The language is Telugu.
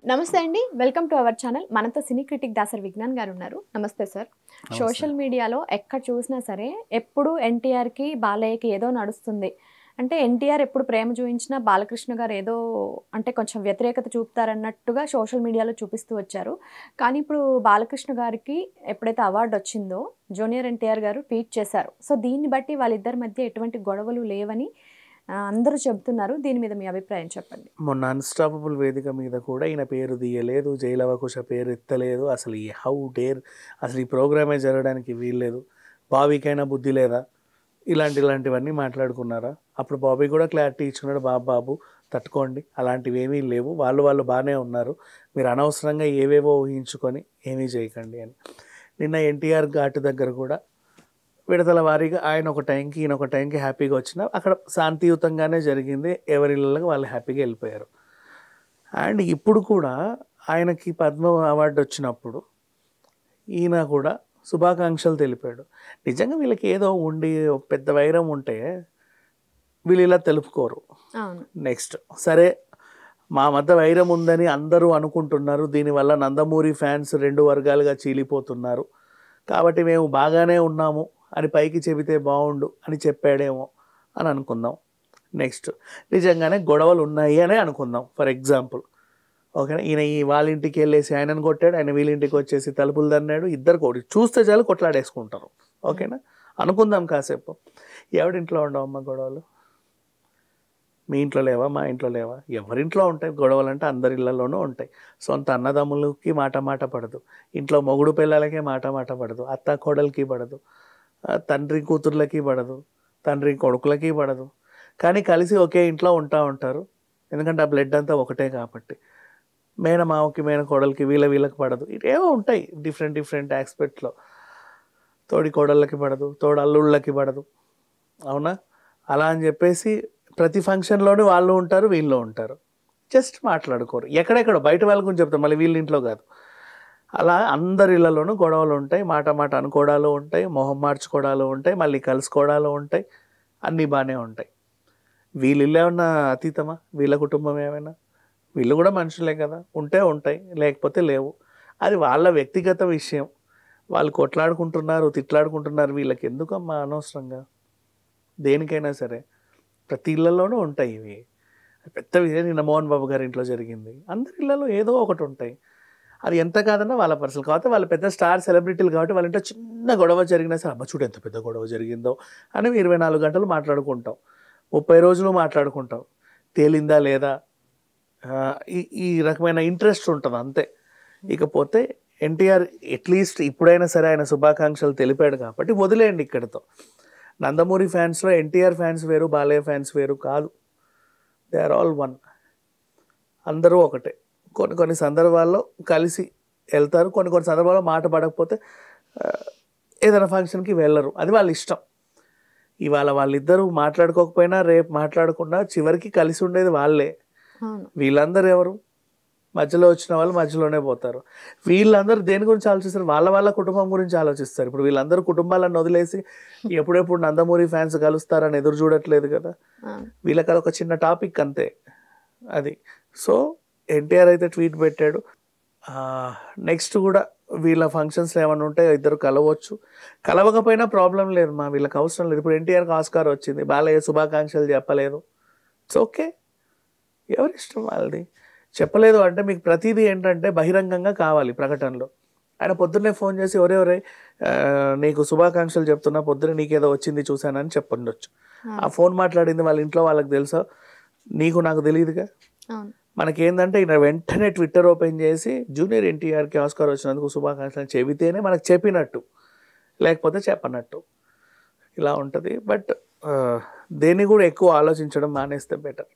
నమస్తే అండి. Welcome to our channel. మనతో సినీ క్రిటిక్ దాసరి విజ్ఞాన్ గారు ఉన్నారు. నమస్తే సార్. సోషల్ మీడియాలో ఎక్కడ చూసినా సరే ఎప్పుడు ఎన్టీఆర్‌కి, బాలయ్యకి ఏదో నడుస్తుంది. అంటే ఎన్టీఆర్ ఎప్పుడు ప్రేమ చూయించినా బాలకృష్ణ గారు ఏదో అంటే కొంచెం వ్యతిరేకత చూపుతారన్నట్టుగా సోషల్ మీడియాలో చూపిస్తూ వచ్చారు. కానీ ఇప్పుడు బాలకృష్ణ గారికి ఎప్పుడైతే అవార్డ్ వచ్చిందో జూనియర్ ఎన్టీఆర్ గారు ట్వీట్ చేశారు. సో దీన్ని బట్టి వాళ్ళిద్దరి మధ్య ఎటువంటి గొడవలు లేవని అందరూ చెబుతున్నారు. దీని మీద మీ అభిప్రాయం చెప్పండి. మొన్న అన్‌స్టాపబుల్ వేదిక మీద కూడా ఈయన పేరు తీయలేదు, జైలవకుశ పేరు ఎత్తలేదు. అసలు ఈ హౌ డేర్, అసలు ఈ ప్రోగ్రామే జరగడానికి వీల్లేదు, బాబీకైనా బుద్ధి లేదా, ఇలాంటివన్నీ మాట్లాడుకున్నారా? అప్పుడు బాబీ కూడా క్లారిటీ ఇచ్చుకున్నాడు, బాబు తట్టుకోండి, అలాంటివి ఏమీ లేవు, వాళ్ళు బాగానే ఉన్నారు, మీరు అనవసరంగా ఏవేవో ఊహించుకొని ఏమీ చేయకండి అని. నిన్న ఎన్టీఆర్ ఘాటు దగ్గర కూడా విడతల వారీగా ఆయన ఒక టైంకి ఈయన ఒక టైంకి హ్యాపీగా వచ్చినా అక్కడ శాంతియుతంగానే జరిగింది. ఎవరి ఇళ్ళకి వాళ్ళు హ్యాపీగా వెళ్ళిపోయారు. అండ్ ఇప్పుడు కూడా ఆయనకి పద్మ అవార్డు వచ్చినప్పుడు ఈయన కూడా శుభాకాంక్షలు తెలిపాడు. నిజంగా వీళ్ళకి ఏదో ఉండి పెద్ద వైరం ఉంటే వీళ్ళు ఇలా తెలుపుకోరు. నెక్స్ట్ సరే, మా మధ్య వైరం ఉందని అందరూ అనుకుంటున్నారు, దీనివల్ల నందమూరి ఫ్యాన్స్ రెండు వర్గాలుగా చీలిపోతున్నారు, కాబట్టి మేము బాగానే ఉన్నాము అని పైకి చెబితే బాగుండు అని చెప్పాడేమో అని అనుకుందాం. నెక్స్ట్ నిజంగానే గొడవలు ఉన్నాయి అనే అనుకుందాం ఫర్ ఎగ్జాంపుల్. ఓకేనా, ఈయన వాళ్ళ ఇంటికి వెళ్ళేసి ఆయనను కొట్టాడు, ఆయన వీళ్ళ ఇంటికి వచ్చేసి తలుపులు తన్నాడు, ఇద్దరు కొట్టి చూస్తే చాలు కొట్లాడేసుకుంటారు. ఓకేనా, అనుకుందాం కాసేపు. ఎవడింట్లో ఉండవమ్మా గొడవలు? మీ ఇంట్లో లేవా, మా ఇంట్లో లేవా? ఎవరింట్లో ఉంటాయి గొడవలు? అంటే అందరి ఇళ్లలోనూ ఉంటాయి. సొంత అన్నదమ్ములకి మాట పడదు, ఇంట్లో మొగుడు పిల్లలకే మాట పడదు, అత్త కోడలికి పడదు, తండ్రి కూతుర్లకి పడదు, తండ్రి కొడుకులకి పడదు, కానీ కలిసి ఒకే ఇంట్లో ఉంటారు. ఎందుకంటే ఆ బ్లడ్ అంతా ఒకటే కాబట్టి. మేనమావకి మేనకోడలికి వీళ్ళకి పడదు. ఇవేవో ఉంటాయి డిఫరెంట్ ఆస్పెక్ట్లో. తోడి కోడళ్ళకి పడదు, తోడు అల్లుళ్ళకి పడదు. అవునా? అలా అని చెప్పేసి ప్రతి ఫంక్షన్లోనూ వాళ్ళు ఉంటారు, వీళ్ళు ఉంటారు, జస్ట్ మాట్లాడుకోరు. ఎక్కడెక్కడ బయట వాళ్ళ గురించి చెప్తారు, మళ్ళీ వీళ్ళ ఇంట్లో కాదు. అలా అందరి ఇళ్లలోనూ గొడవలు ఉంటాయి, మాట అనుకోవడాలు ఉంటాయి, మొహం మార్చుకోవడాలు ఉంటాయి, మళ్ళీ కలుసుకోవడాలు ఉంటాయి, అన్నీ బాగానే ఉంటాయి. వీళ్ళు ఇల్లు ఏమన్నా అతీతమా? వీళ్ళ కుటుంబం ఏమైనా? వీళ్ళు కూడా మనుషులే కదా, ఉంటాయి, లేకపోతే లేవు. అది వాళ్ళ వ్యక్తిగత విషయం. వాళ్ళు కొట్లాడుకుంటున్నారు, తిట్లాడుకుంటున్నారు, వీళ్ళకి ఎందుకమ్మా అనవసరంగా? దేనికైనా సరే ప్రతి ఇళ్లలోనూ ఉంటాయి ఇవి. పెద్ద విషయం నిన్న మోహన్ బాబు గారి ఇంట్లో జరిగింది. అందరి ఇళ్లలో ఏదో ఒకటి ఉంటాయి. అది ఎంత కాదన్నా వాళ్ళ పర్సనల్. కాబట్టి వాళ్ళు పెద్ద స్టార్ సెలబ్రిటీలు కాబట్టి వాళ్ళ ఇంట్లో చిన్న గొడవ జరిగినా సరే, అబ్బా చూడు ఎంత పెద్ద గొడవ జరిగిందో అని 24 గంటలు మాట్లాడుకుంటాం, 30 రోజులు మాట్లాడుకుంటాం, తేలిందా లేదా, ఈ రకమైన ఇంట్రెస్ట్ ఉంటుంది అంతే. ఇకపోతే ఎన్టీఆర్ అట్లీస్ట్ ఇప్పుడైనా సరే ఆయన శుభాకాంక్షలు తెలిపాడు కాబట్టి వదిలేయండి ఇక్కడితో. నందమూరి ఫ్యాన్స్లో ఎన్టీఆర్ ఫ్యాన్స్ వేరు, బాలయ్య ఫ్యాన్స్ వేరు కాదు. They are all one. అందరూ ఒకటే. కొన్ని సందర్భాల్లో కలిసి వెళ్తారు, కొన్ని సందర్భాల్లో మాట పడకపోతే ఏదైనా ఫంక్షన్కి వెళ్ళరు, అది వాళ్ళ ఇష్టం. ఇవాళ వాళ్ళిద్దరూ మాట్లాడుకోకపోయినా రేపు మాట్లాడకుండా చివరికి కలిసి ఉండేది వాళ్ళే. వీళ్ళందరూ ఎవరు? మధ్యలో వచ్చిన వాళ్ళు మధ్యలోనే పోతారు. వీళ్ళందరూ దేని గురించి ఆలోచిస్తారు? వాళ్ళ కుటుంబం గురించి ఆలోచిస్తారు. ఇప్పుడు వీళ్ళందరూ కుటుంబాలను వదిలేసి ఎప్పుడెప్పుడు నందమూరి ఫ్యాన్స్ కలుస్తారని ఎదురు చూడట్లేదు కదా. వీళ్ళకి అదొక చిన్న టాపిక్ అంతే అది. సో ఎన్టీఆర్ అయితే ట్వీట్ పెట్టాడు. నెక్స్ట్ కూడా వీళ్ళ ఫంక్షన్స్లో ఏమైనా ఉంటే ఇద్దరు కలవచ్చు, కలవకపోయినా ప్రాబ్లం లేదు, వీళ్ళకి అవసరం లేదు. ఇప్పుడు ఎన్టీఆర్కి ఆస్కార్ వచ్చింది, బాలయ్య శుభాకాంక్షలు చెప్పలేదు, ఇట్స్ ఓకే, ఎవరిష్టం వాళ్ళది. చెప్పలేదు అంటే మీకు ప్రతిదీ ఏంటంటే బహిరంగంగా కావాలి ప్రకటనలో. ఆయన పొద్దున్నే ఫోన్ చేసి ఒరే నీకు శుభాకాంక్షలు చెప్తున్నా, పొద్దున్నే నీకేదో వచ్చింది చూశానని చెప్పండొచ్చు. ఆ ఫోన్ మాట్లాడింది వాళ్ళ ఇంట్లో వాళ్ళకి తెలుసా? నీకు నాకు తెలియదుగా. మనకేందంటే ఈయన వెంటనే ట్విట్టర్ ఓపెన్ చేసి జూనియర్ ఎన్టీఆర్కి ఆస్కార్ వచ్చినందుకు శుభాకాంక్షలు చెబితేనే మనకు చెప్పినట్టు, లేకపోతే చెప్పనట్టు, ఇలా ఉంటుంది. బట్ దేన్ని కూడా ఎక్కువ ఆలోచించడం మానేస్తే బెటర్.